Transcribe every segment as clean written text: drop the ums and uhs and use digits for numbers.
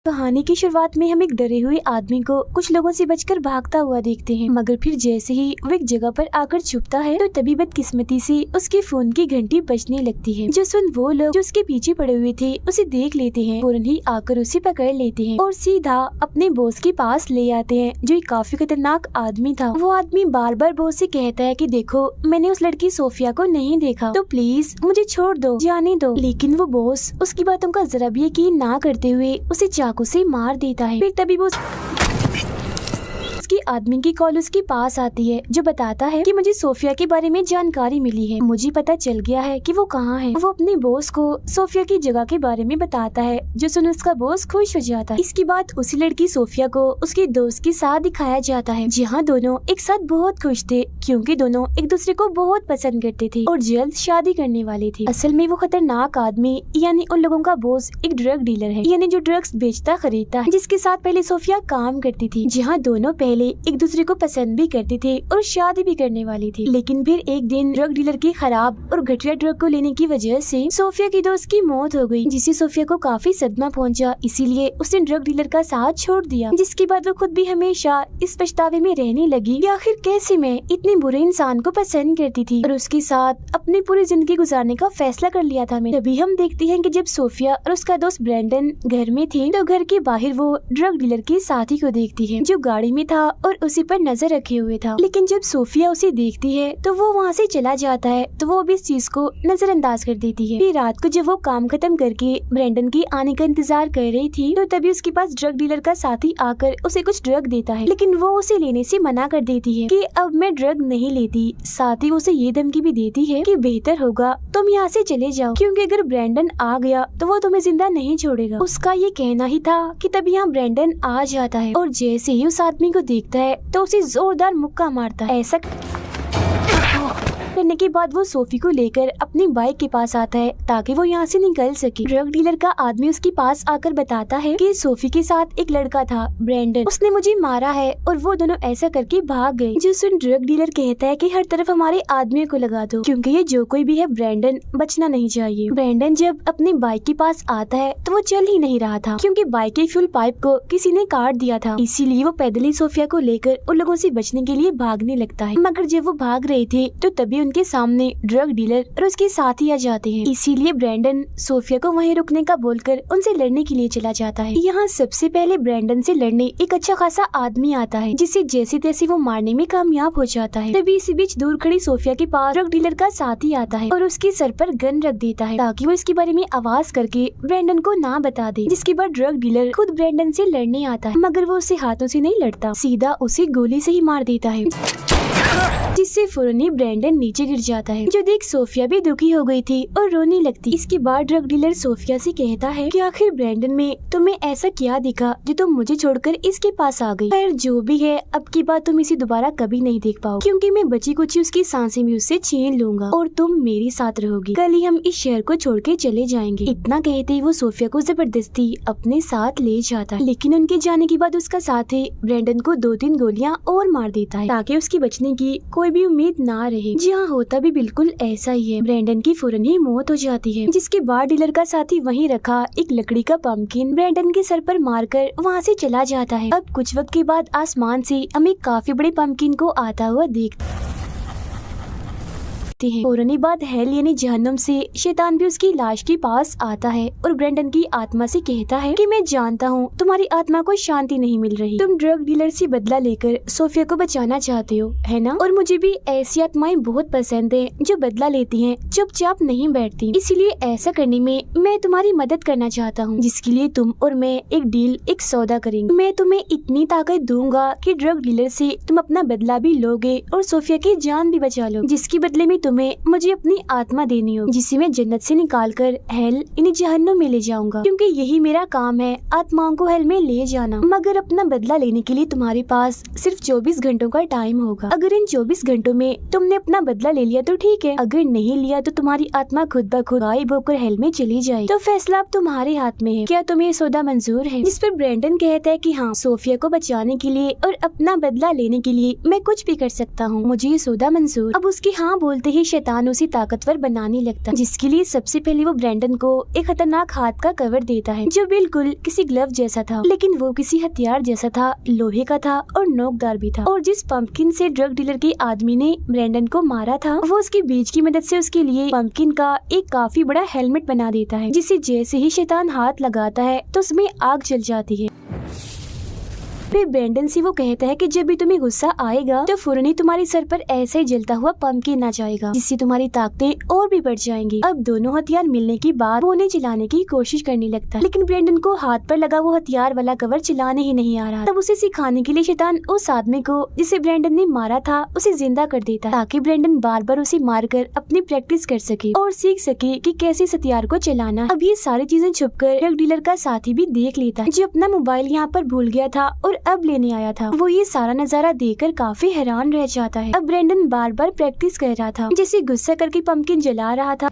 कहानी की शुरुआत में हम एक डरे हुए आदमी को कुछ लोगों से बचकर भागता हुआ देखते हैं, मगर फिर जैसे ही वो एक जगह पर आकर छुपता है तो तभी बदकिस्मती से उसके फोन की घंटी बजने लगती है। जो सुन वो लोग जो उसके पीछे पड़े हुए थे उसे देख लेते हैं, फौरन ही आकर उसे पकड़ लेते हैं और सीधा अपने बॉस के पास ले आते हैं, जो एक काफी खतरनाक आदमी था। वो आदमी बार बार बॉस से कहता है कि देखो मैंने उस लड़की सोफिया को नहीं देखा, तो प्लीज मुझे छोड़ दो, जाने दो। लेकिन वो बॉस उसकी बातों का जरा भी यकीन ना करते हुए उसे चाकू से मार देता है। फिर तभी वो उसकी आदमी की कॉल उसके पास आती है, जो बताता है कि मुझे सोफिया के बारे में जानकारी मिली है, मुझे पता चल गया है कि वो कहाँ है। वो अपने बॉस को सोफिया की जगह के बारे में बताता है, जो सुन उसका बॉस खुश हो जाता है। इसके बाद उसी लड़की सोफिया को उसके दोस्त के साथ दिखाया जाता है, जहाँ दोनों एक साथ बहुत खुश थे, क्योंकि दोनों एक दूसरे को बहुत पसंद करते थे और जल्द शादी करने वाले थे। असल में वो खतरनाक आदमी यानी उन लोगों का बॉस एक ड्रग डीलर है, यानी जो ड्रग्स बेचता खरीदता है, जिसके साथ पहले सोफिया काम करती थी, जहाँ दोनों पहले एक दूसरे को पसंद भी करते थे और शादी भी करने वाली थी। लेकिन फिर एक दिन ड्रग डीलर की खराब और घटिया ड्रग को लेने की वजह से सोफिया की दोस्त की मौत हो गई, जिससे सोफिया को काफी सदमा पहुंचा। इसीलिए उसने ड्रग डीलर का साथ छोड़ दिया, जिसके बाद वो खुद भी हमेशा इस पछतावे में रहने लगी कि आखिर कैसे मैं इतने बुरे इंसान को पसंद करती थी और उसके साथ अपनी पूरी जिंदगी गुजारने का फैसला कर लिया था। तभी हम देखते हैं कि जब सोफिया और उसका दोस्त ब्रैंडन घर में थे तो घर के बाहर वो ड्रग डीलर के साथी को देखती है, जो गाड़ी में था और उसी पर नजर रखे हुए था। लेकिन जब सोफिया उसे देखती है तो वो वहाँ से चला जाता है, तो वो भी इस चीज को नजरअंदाज कर देती है। फिर रात को जब वो काम खत्म करके ब्रैंडन की आने का इंतजार कर रही थी तो तभी उसके पास ड्रग डीलर का साथी आकर उसे कुछ ड्रग देता है, लेकिन वो उसे लेने से मना कर देती है कि अब मैं ड्रग नहीं लेती। साथ ही उसे ये धमकी भी देती है कि बेहतर होगा तुम यहाँ से चले जाओ, क्योंकि अगर ब्रैंडन आ गया तो वो तुम्हें जिंदा नहीं छोड़ेगा। उसका ये कहना ही था कि तभी यहाँ ब्रैंडन आ जाता है और जैसे ही उस आदमी को देखता है तो उसे जोरदार मुक्का मारता है। ऐसा करने के बाद वो सोफी को लेकर अपनी बाइक के पास आता है ताकि वो यहाँ से निकल सके। ड्रग डीलर का आदमी उसके पास आकर बताता है कि सोफी के साथ एक लड़का था ब्रैंडन, उसने मुझे मारा है और वो दोनों ऐसा करके भाग गए। जिस ड्रग डीलर कहता है कि हर तरफ हमारे आदमियों को लगा दो, क्योंकि ये जो कोई भी है ब्रैंडन बचना नहीं चाहिए। ब्रैंडन जब अपनी बाइक के पास आता है तो वो चल ही नहीं रहा था, क्योंकि बाइक के फ्यूल पाइप को किसी ने काट दिया था। इसीलिए वो पैदल ही सोफिया को लेकर उन लोगों से बचने के लिए भागने लगता है। मगर जब वो भाग रहे थे तो तभी उनके सामने ड्रग डीलर और उसके साथी आ जाते हैं। इसीलिए ब्रैंडन सोफिया को वहीं रुकने का बोलकर उनसे लड़ने के लिए चला जाता है। यहाँ सबसे पहले ब्रैंडन से लड़ने एक अच्छा खासा आदमी आता है, जिसे जैसे तैसे वो मारने में कामयाब हो जाता है। तभी इसी बीच दूर खड़ी सोफिया के पास ड्रग डीलर का साथी आता है और उसके सर पर गन रख देता है ताकि वो इसके बारे में आवाज करके ब्रैंडन को ना बता दे। जिसके बाद ड्रग डीलर खुद ब्रैंडन से लड़ने आता है, मगर वो उसे हाथों से नहीं लड़ता, सीधा उसे गोली से ही मार देता है, जिससे फौरन ही ब्रैंडन नीचे गिर जाता है। जो देख सोफिया भी दुखी हो गई थी और रोने लगती। इसके बाद ड्रग डीलर सोफिया से कहता है कि आखिर ब्रैंडन में तुम्हें ऐसा क्या दिखा जो तुम मुझे छोड़कर इसके पास आ गई। खैर जो भी है, अब की बात तुम इसे दोबारा कभी नहीं देख पाओ, क्योंकि मैं बची कुछ उसकी सांसें भी उससे छीन लूंगा और तुम मेरे साथ रहोगी। कल ही हम इस शहर को छोड़ के चले जाएंगे। इतना कहते ही वो सोफिया को जबरदस्ती अपने साथ ले जाता है, लेकिन उनके जाने के बाद उसका साथी ब्रैंडन को 2-3 गोलियां और मार देता है ताकि उसकी बचने की कोई भी उम्मीद ना रहे। जी हाँ, होता भी बिल्कुल ऐसा ही है। ब्रैंडन की फौरन ही मौत हो जाती है, जिसके बाद डीलर का साथी वहीं रखा एक लकड़ी का पंपकिन ब्रैंडन के सर पर मारकर वहाँ से चला जाता है। अब कुछ वक्त के बाद आसमान से हम एक काफी बड़े पंपकिन को आता हुआ देखते हैं। फौरन बाद हेल यानी जहन्नुम से शैतान भी उसकी लाश के पास आता है और ब्रैंडन की आत्मा से कहता है कि मैं जानता हूँ तुम्हारी आत्मा को शांति नहीं मिल रही, तुम ड्रग डीलर से बदला लेकर सोफिया को बचाना चाहते हो, है ना? और मुझे भी ऐसी आत्माएं बहुत पसंद है जो बदला लेती हैं, चुपचाप नहीं बैठती। इसीलिए ऐसा करने में मैं तुम्हारी मदद करना चाहता हूँ, जिसके लिए तुम और मैं एक डील, एक सौदा करेंगे। मैं तुम्हें इतनी ताकत दूंगा कि ड्रग डीलर से तुम अपना बदला भी लोगे और सोफिया की जान भी बचा लो, जिसके बदले में तुम्हें मुझे अपनी आत्मा देनी होगी, जिसे मैं जन्नत से निकालकर हेल यानी जहन्नुम में ले जाऊंगा, क्योंकि यही मेरा काम है, आत्माओं को हेल में ले जाना। मगर अपना बदला लेने के लिए तुम्हारे पास सिर्फ 24 घंटों का टाइम होगा। अगर इन 24 घंटों में तुमने अपना बदला ले लिया तो ठीक है, अगर नहीं लिया तो तुम्हारी आत्मा खुद ब खुद गायब होकर हेल में चली जाए। तो फैसला अब तुम्हारे हाथ में है, क्या तुम्हें सौदा मंजूर है? जिस पर ब्रैंडन कहता है कि हाँ, सोफिया को बचाने के लिए और अपना बदला लेने के लिए मैं कुछ भी कर सकता हूँ, मुझे ये सौदा मंजूर। अब उसके हाँ बोलते ही ही शैतान उसे ताकतवर बनाने लगता है, जिसके लिए सबसे पहले वो ब्रैंडन को एक खतरनाक हाथ का कवर देता है जो बिल्कुल किसी ग्लव जैसा था, लेकिन वो किसी हथियार जैसा था, लोहे का था और नोकदार भी था। और जिस पंपकिन से ड्रग डीलर के आदमी ने ब्रैंडन को मारा था, वो उसके बीज की मदद से उसके लिए पंपकिन का एक काफी बड़ा हेलमेट बना देता है, जिसे जैसे ही शैतान हाथ लगाता है तो उसमें आग जल जाती है। फिर ब्रैंडन से वो कहता है कि जब भी तुम्हें गुस्सा आएगा तो फौरन ही तुम्हारे सर पर ऐसे ही जलता हुआ पंपकिन आ जाएगा, जिससे तुम्हारी ताकतें और भी बढ़ जाएंगी। अब दोनों हथियार मिलने के बाद वो उन्हें चलाने की कोशिश करने लगता है, लेकिन ब्रैंडन को हाथ पर लगा वो हथियार वाला कवर चलाने ही नहीं आ रहा। तब उसे सिखाने के लिए शैतान उस आदमी को जिसे ब्रैंडन ने मारा था उसे जिंदा कर देता है, ताकि ब्रैंडन बार बार उसे मारकर अपनी प्रैक्टिस कर सके और सीख सके कि कैसे इस हथियार को चलाना है। अब ये सारी चीजें छुपकर ड्रग डीलर का साथी भी देख लेता है, जो अपना मोबाइल यहाँ पर भूल गया था और अब लेने आया था। वो ये सारा नजारा देखकर काफी हैरान रह जाता है। अब ब्रैंडन बार बार प्रैक्टिस कर रहा था, जैसे गुस्सा करके पंपकिन जला रहा था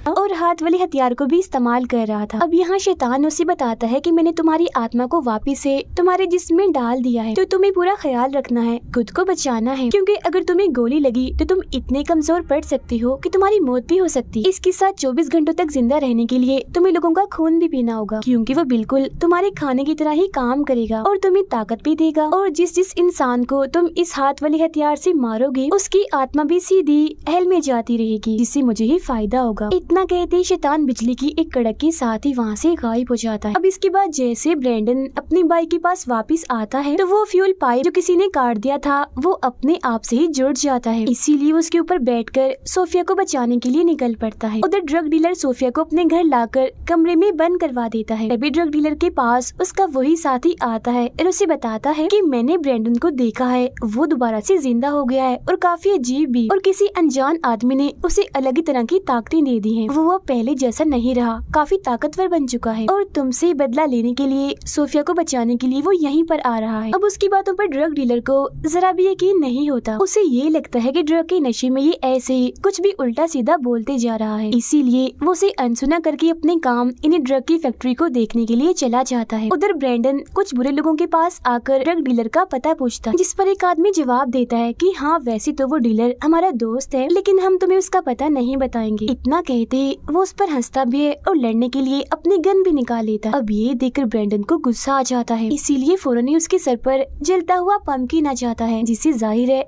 और हाथ वाले हथियार को भी इस्तेमाल कर रहा था। अब यहाँ शैतान उसे बताता है कि मैंने तुम्हारी आत्मा को वापस से तुम्हारे जिस्म में डाल दिया है, तो तुम्हें पूरा ख्याल रखना है, खुद को बचाना है, क्योंकि अगर तुम्हें गोली लगी तो तुम इतने कमजोर पड़ सकती हो कि तुम्हारी मौत भी हो सकती है। इसके साथ 24 घंटों तक जिंदा रहने के लिए तुम्हें लोगों का खून भी पीना होगा, क्योंकि वो बिल्कुल तुम्हारे खाने की तरह ही काम करेगा और तुम्हें ताकत भी देगा। और जिस जिस इंसान को तुम इस हाथ वाले हथियार से मारोगे उसकी आत्मा भी सीधी हेल में जाती रहेगी, जिससे मुझे ही फायदा होगा। इतना कहते ही शैतान बिजली की एक कड़क के साथ ही वहाँ से गायब हो जाता है। अब इसके बाद जैसे ब्रैंडन अपनी बाइक के पास वापस आता है तो वो फ्यूल पाइप जो किसी ने काट दिया था वो अपने आप से ही जुड़ जाता है, इसीलिए उसके ऊपर बैठकर सोफिया को बचाने के लिए निकल पड़ता है। उधर ड्रग डीलर सोफिया को अपने घर लाकर कमरे में बंद करवा देता है। तभी ड्रग डीलर के पास उसका वही साथी आता है और उसे बताता है कि मैंने ब्रैंडन को देखा है, वो दोबारा से जिंदा हो गया है और काफी अजीब भी, और किसी अनजान आदमी ने उसे अलग ही तरह की ताकतें दे दी है। वो पहले जैसा नहीं रहा, काफी ताकतवर बन चुका है और तुमसे बदला लेने के लिए, सोफिया को बचाने के लिए वो यहीं पर आ रहा है। अब उसकी बातों पर ड्रग डीलर को जरा भी यकीन नहीं होता। उसे ये लगता है कि ड्रग के नशे में ये ऐसे ही कुछ भी उल्टा सीधा बोलते जा रहा है, इसीलिए वो उसे अनसुना करके अपने काम इन्हें ड्रग की फैक्ट्री को देखने के लिए चला जाता है। उधर ब्रैंडन कुछ बुरे लोगों के पास आकर ड्रग डीलर का पता पूछता है, जिस पर एक आदमी जवाब देता है कि हाँ वैसे तो वो डीलर हमारा दोस्त है, लेकिन हम तुम्हें उसका पता नहीं बताएंगे। इतना कहते वो उस पर हंसता भी है और लड़ने के लिए अपनी गन भी निकाल लेता। अब ये देखकर ब्रैंडन को गुस्सा आ जाता है, इसीलिए फौरन ही उसके सर पर जलता हुआ पंपकिन आ जाता है, जिससे जाहिर है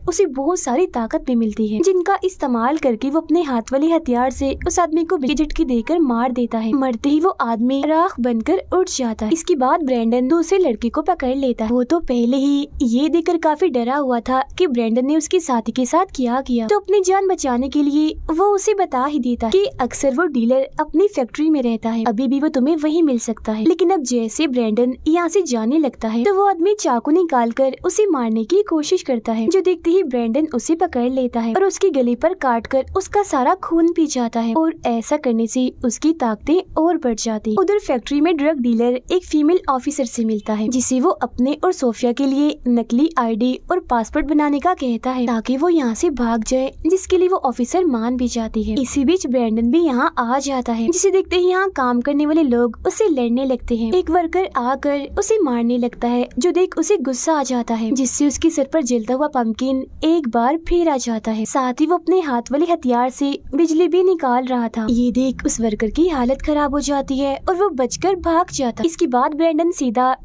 उसे बहुत सारी ताकत भी मिलती है, जिनका इस्तेमाल करके वो अपने हाथ वाले हथियार से उस आदमी को झटके देकर मार देता है। मरते ही वो आदमी राख बनकर उठ जाता है। इसके बाद ब्रैंडन दूसरे लड़के को पकड़ लेता है। वो तो पहले ही ये देखकर काफी डरा हुआ था कि ब्रैंडन ने उसके साथी के साथ क्या किया, तो अपनी जान बचाने के लिए वो उसे बता ही देता कि अक्सर वो डीलर अपनी फैक्ट्री में रहता है, अभी भी वो तुम्हें वहीं मिल सकता है। लेकिन अब जैसे ब्रैंडन यहाँ से जाने लगता है तो वो आदमी चाकू निकालकर उसे मारने की कोशिश करता है, जो देखते ही ब्रैंडन उसे पकड़ लेता है और उसके गले पर काटकर उसका सारा खून पी जाता है, और ऐसा करने से उसकी ताकतें और बढ़ जाती। उधर फैक्ट्री में ड्रग डीलर एक फीमेल ऑफिसर से मिलता है, जिसे वो अपने और सोफिया के लिए नकली आईडी और पासपोर्ट बनाने का कहता है, ताकि वो यहाँ से भाग जाए, जिसके लिए वो ऑफिसर मान भी जाती है। इसी बीच ब्रैंडन भी यहाँ आ जाता है, जिसे देखते ही यहाँ काम करने वाले लोग उससे लड़ने लगते हैं। एक वर्कर आकर उसे मारने लगता है, जो देख उसे गुस्सा आ जाता है, जिससे उसके सर पर जलता हुआ पंपकिन एक बार फिर आ जाता है। साथ ही वो अपने हाथ वाले हथियार से बिजली भी निकाल रहा था। ये देख उस वर्कर की हालत खराब हो जाती है और वो बचकर भाग जाता है। इसके बाद ब्रैंडन सीधा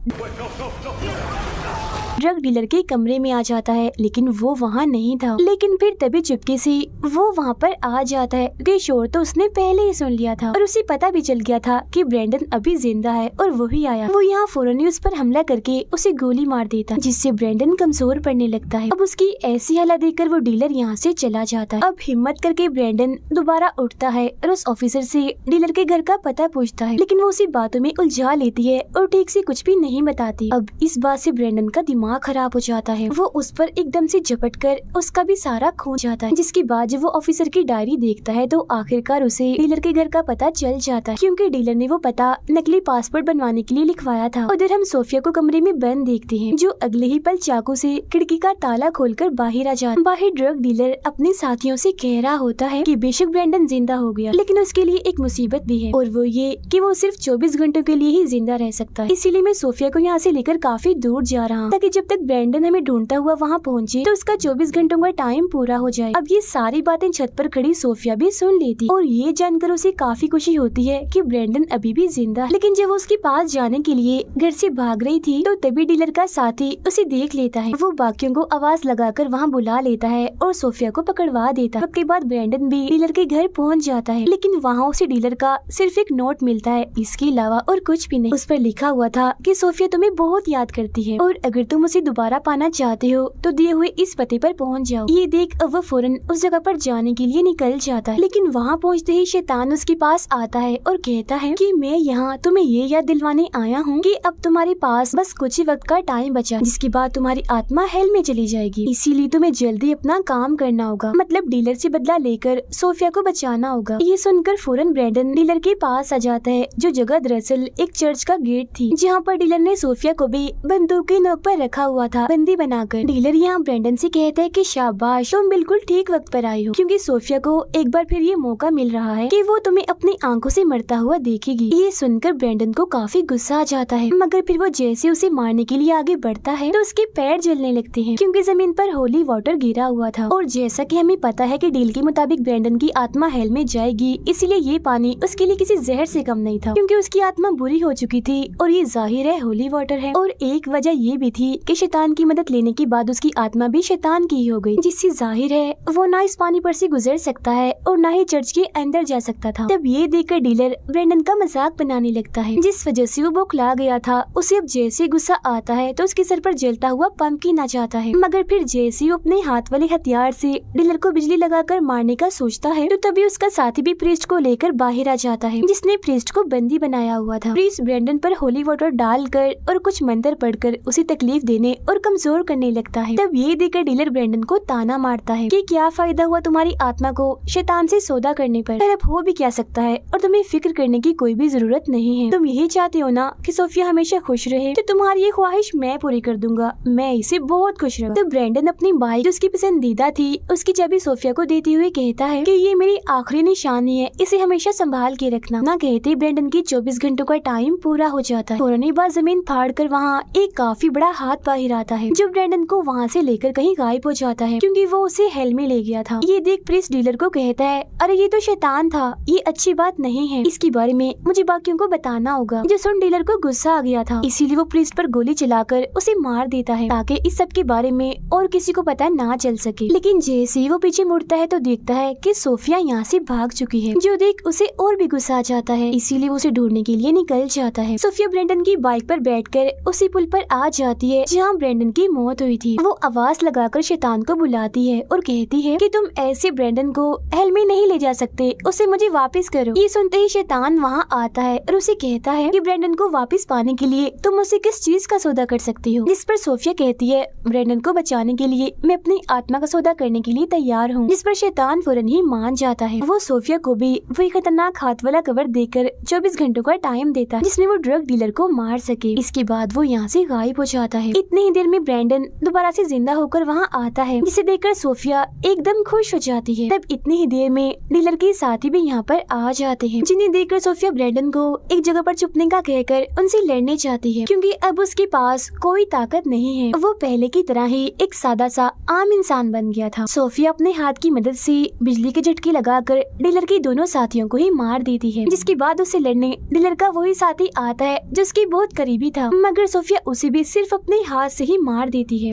ड्रग डीलर के कमरे में आ जाता है, लेकिन वो वहाँ नहीं था। लेकिन फिर तभी चुपके से वो वहाँ पर आ जाता है, क्योंकि शोर तो उसने पहले ही सुन लिया था और उसे पता भी चल गया था कि ब्रैंडन अभी जिंदा है और वही आया। वो यहाँ फौरन ही उस पर हमला करके उसे गोली मार देता, जिससे ब्रैंडन कमजोर पड़ने लगता है। अब उसकी ऐसी हालत देखकर वो डीलर यहाँ से चला जाता है। अब हिम्मत करके ब्रैंडन दोबारा उठता है और उस ऑफिसर से डीलर के घर का पता पूछता है, लेकिन वो उसी बातों में उलझा लेती है और ठीक से कुछ भी नहीं बताती। अब इस बात से ब्रैंडन का दिमाग खराब हो जाता है। वो उस पर एकदम से झपट कर उसका भी सारा खो जाता है, जिसके बाद जब वो ऑफिसर की डायरी देखता है तो आखिरकार उसे डीलर के घर का पता चल जाता है, क्योंकि डीलर ने वो पता नकली पासपोर्ट बनवाने के लिए लिखवाया था। उधर हम सोफिया को कमरे में बंद देखते हैं, जो अगले ही पल चाकू से खिड़की का ताला खोलकर बाहर आ जाता है। बाहर ड्रग डीलर अपने साथियों से कह रहा होता है कि बेशक ब्रैंडन जिंदा हो गया, लेकिन उसके लिए एक मुसीबत भी है, और वो ये कि वो सिर्फ 24 घंटों के लिए ही जिंदा रह सकता है। इसीलिए मैं सोफिया को यहाँ से लेकर काफी दूर जा रहा हूँ, ताकि जब जब तक ब्रैंडन हमें ढूंढता हुआ वहाँ पहुँचे तो उसका 24 घंटों का टाइम पूरा हो जाए। अब ये सारी बातें छत पर खड़ी सोफिया भी सुन लेती और ये जानकर उसे काफी खुशी होती है कि ब्रैंडन अभी भी जिंदा है। लेकिन जब वो उसके पास जाने के लिए घर से भाग रही थी तो तभी डीलर का साथी उसे देख लेता है। वो बाकियों को आवाज लगाकर वहाँ बुला लेता है और सोफिया को पकड़वा देता है। उसके बाद ब्रैंडन भी डीलर के घर पहुँच जाता है, लेकिन वहाँ उसे डीलर का सिर्फ एक नोट मिलता है, इसके अलावा और कुछ भी नहीं। उस पर लिखा हुआ था कि सोफिया तुम्हें बहुत याद करती है और अगर तुम उसे दोबारा पाना चाहते हो तो दिए हुए इस पते पर पहुँच जाओ। ये देख वो फौरन उस जगह पर जाने के लिए निकल जाता है, लेकिन वहाँ पहुँचते ही शैतान उसके पास आता है और कहता है कि मैं यहाँ तुम्हें ये याद दिलवाने आया हूँ कि अब तुम्हारे पास बस कुछ ही वक्त का टाइम बचा, जिसके बाद तुम्हारी आत्मा हेल में चली जाएगी, इसीलिए तुम्हें जल्दी अपना काम करना होगा, मतलब डीलर से बदला लेकर सोफिया को बचाना होगा। ये सुनकर फौरन ब्रैंडन डीलर के पास आ जाता है, जो जगह दरअसल एक चर्च का गेट थी, जहाँ पर डीलर ने सोफिया को भी बंदूक की नोक पर रखा हुआ था बंदी बनाकर। डीलर यहाँ ब्रैंडन से कहता है कि शाबाश, तुम बिल्कुल ठीक वक्त पर आई हो, क्योंकि सोफिया को एक बार फिर ये मौका मिल रहा है कि वो तुम्हें अपनी आंखों से मरता हुआ देखेगी। ये सुनकर ब्रैंडन को काफी गुस्सा आ जाता है, मगर फिर वो जैसे उसे मारने के लिए आगे बढ़ता है तो उसके पैर जलने लगते हैं, क्योंकि जमीन पर होली वाटर गिरा हुआ था। और जैसा कि हमें पता है कि डील के मुताबिक ब्रैंडन की आत्मा हेल में जाएगी, इसीलिए ये पानी उसके लिए किसी जहर से कम नहीं था, क्योंकि उसकी आत्मा बुरी हो चुकी थी और ये जाहिर है होली वाटर है। और एक वजह ये भी थी कि शैतान की मदद लेने के बाद उसकी आत्मा भी शैतान की ही हो गई, जिससे जाहिर है वो ना इस पानी पर से गुजर सकता है और ना ही चर्च के अंदर जा सकता था। तब ये देखकर डीलर ब्रैंडन का मजाक बनाने लगता है, जिस वजह से वो बौखला गया था। उसे अब जैसे गुस्सा आता है तो उसके सर पर जलता हुआ पंपकिन आ जाता है, मगर फिर जैसे वो अपने हाथ वाले हथियार से डीलर को बिजली लगाकर मारने का सोचता है तो तभी उसका साथी भी प्रीस्ट को लेकर बाहर आ जाता है, जिसने प्रीस्ट को बंदी बनाया हुआ था। प्रीस्ट ब्रैंडन पर होली वाटर डालकर और कुछ मंत्र पढ़कर उसे तकलीफ देने और कमजोर करने लगता है। तब ये देखकर डीलर ब्रैंडन को ताना मारता है कि क्या फायदा हुआ तुम्हारी आत्मा को शैतान से सौदा करने पर, अब हो भी क्या सकता है और तुम्हें फिक्र करने की कोई भी जरूरत नहीं है। तुम यही चाहते हो ना कि सोफिया हमेशा खुश रहे, तो तुम्हारी ये ख्वाहिश मैं पूरी कर दूंगा, मैं इसे बहुत खुश रहूं। तो ब्रैंडन अपनी बाइक जो उसकी पसंदीदा थी उसकी चाबी सोफिया को देते हुए कहता है कि ये मेरी आखिरी निशानी है, इसे हमेशा संभाल के रखना। ना कहते ब्रैंडन की 24 घंटों का टाइम पूरा हो जाता है। फौरन ही बात जमीन फाड़ कर वहाँ एक काफी बड़ा हाथ बाहर आता है, जो ब्रैंडन को वहाँ से लेकर कहीं गायब हो जाता है, क्योंकि वो उसे हेल में ले गया था। ये देख प्रीस्ट डीलर को कहता है, अरे ये तो शैतान था, ये अच्छी बात नहीं है, इसके बारे में मुझे बाकियों को बताना होगा। जो सुन डीलर को गुस्सा आ गया था, इसीलिए वो प्रीस्ट पर गोली चलाकर उसे मार देता है, ताकि इस सब के बारे में और किसी को पता ना चल सके। लेकिन जैसे ही वो पीछे मुड़ता है तो देखता है कि सोफिया यहाँ से भाग चुकी है, जो देख उसे और भी गुस्सा आ जाता है, इसीलिए वो उसे ढूंढने के लिए निकल जाता है। सोफिया ब्रैंडन की बाइक पर बैठकर उसी पुल पर आ जाती है जहाँ ब्रैंडन की मौत हुई थी। वो आवाज लगाकर शैतान को बुलाती है और कहती है कि तुम ऐसे ब्रैंडन को हेल में नहीं ले जा सकते, उसे मुझे वापस करो। ये सुनते ही शैतान वहाँ आता है और उसे कहता है कि ब्रैंडन को वापस पाने के लिए तुम उसे किस चीज का सौदा कर सकती हो। जिस पर सोफिया कहती है, ब्रैंडन को बचाने के लिए मैं अपनी आत्मा का सौदा करने के लिए तैयार हूँ। जिस पर शैतान फौरन ही मान जाता है। वो सोफिया को भी वही खतरनाक हाथ वाला कवर देकर 24 घंटों का टाइम देता है, जिसमें वो ड्रग डीलर को मार सके। इसके बाद वो यहाँ से गायब हो जाता है। इतनी ही देर में ब्रैंडन दोबारा से जिंदा होकर वहाँ आता है, जिसे देखकर सोफिया एकदम खुश हो जाती है। तब इतनी ही देर में डीलर के साथी भी यहाँ पर आ जाते हैं, जिन्हें देखकर सोफिया ब्रैंडन को एक जगह पर छुपने का कहकर उनसे लड़ने चाहती है, क्योंकि अब उसके पास कोई ताकत नहीं है। वो पहले की तरह ही एक सादा सा आम इंसान बन गया था। सोफिया अपने हाथ की मदद से बिजली के झटके लगाकर डीलर के दोनों साथियों को ही मार देती है, जिसके बाद उसे लड़ने डीलर का वही साथी आता है जो उसकी बहुत करीबी था, मगर सोफिया उसे भी सिर्फ अपने हाथ से ही मार देती है।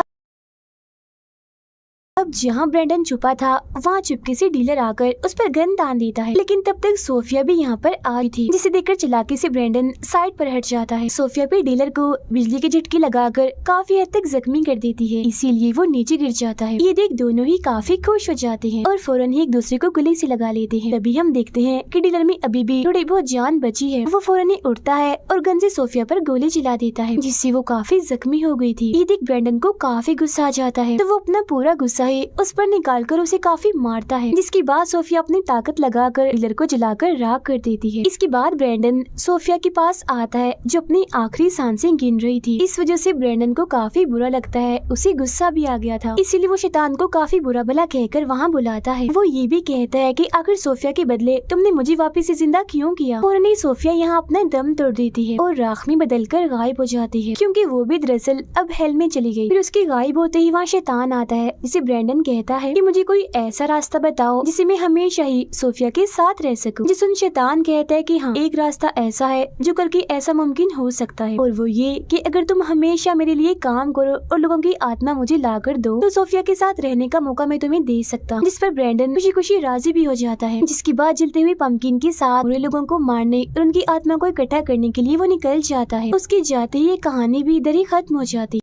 अब जहाँ ब्रैंडन छुपा था वहाँ चुपके से डीलर आकर उस पर गन तान देता है, लेकिन तब तक सोफिया भी यहाँ पर आ रही थी, जिसे देखकर चालाकी से ब्रैंडन साइड पर हट जाता है। सोफिया पे डीलर को बिजली के झटके लगाकर काफी हद तक जख्मी कर देती है, इसीलिए वो नीचे गिर जाता है। ये देख दोनों ही काफी खुश हो जाते हैं और फौरन ही एक दूसरे को गले से लगा लेते हैं। तभी हम देखते हैं कि डीलर में अभी भी थोड़ी बहुत जान बची है। वो फौरन ही उठता है और गन से सोफिया पर गोली चला देता है, जिससे वो काफी जख्मी हो गई थी। ये देख ब्रैंडन को काफी गुस्सा आ जाता है, तो वो अपना पूरा गुस्सा है उस पर निकालकर उसे काफी मारता है, जिसके बाद सोफिया अपनी ताकत लगाकर डीलर को जलाकर राख कर देती है। इसके बाद ब्रैंडन सोफिया के पास आता है जो अपनी आखिरी सांसें गिन रही थी। इस वजह से ब्रैंडन को काफी बुरा लगता है, उसे गुस्सा भी आ गया था, इसीलिए वो शैतान को काफी बुरा भला कहकर वहाँ बुलाता है। वो ये भी कहता है कि आखिर सोफिया के बदले तुमने मुझे वापस से जिंदा क्यों किया। और नहीं सोफिया यहाँ अपना दम तोड़ देती है और राख में बदलकर गायब हो जाती है, क्योंकि वो भी दरअसल अब हेल में चली गई। फिर उसके गायब होते ही वहाँ शैतान आता है, जिसे ब्रैंडन कहता है कि मुझे कोई ऐसा रास्ता बताओ जिसे मैं हमेशा ही सोफिया के साथ रह सकूं। जिसे शैतान कहता है कि हाँ, एक रास्ता ऐसा है जो करके ऐसा मुमकिन हो सकता है, और वो ये कि अगर तुम हमेशा मेरे लिए काम करो और लोगों की आत्मा मुझे ला कर दो तो सोफिया के साथ रहने का मौका मैं तुम्हें दे सकता हूँ। जिस पर ब्रैंडन खुशी खुशी राजी भी हो जाता है। जिसके बाद जलते हुए पंपकिन के साथ बुरे लोगों को मारने और उनकी आत्मा को इकट्ठा करने के लिए वो निकल जाता है। उसके जाते ही ये कहानी भी इधर ही खत्म हो जाती है।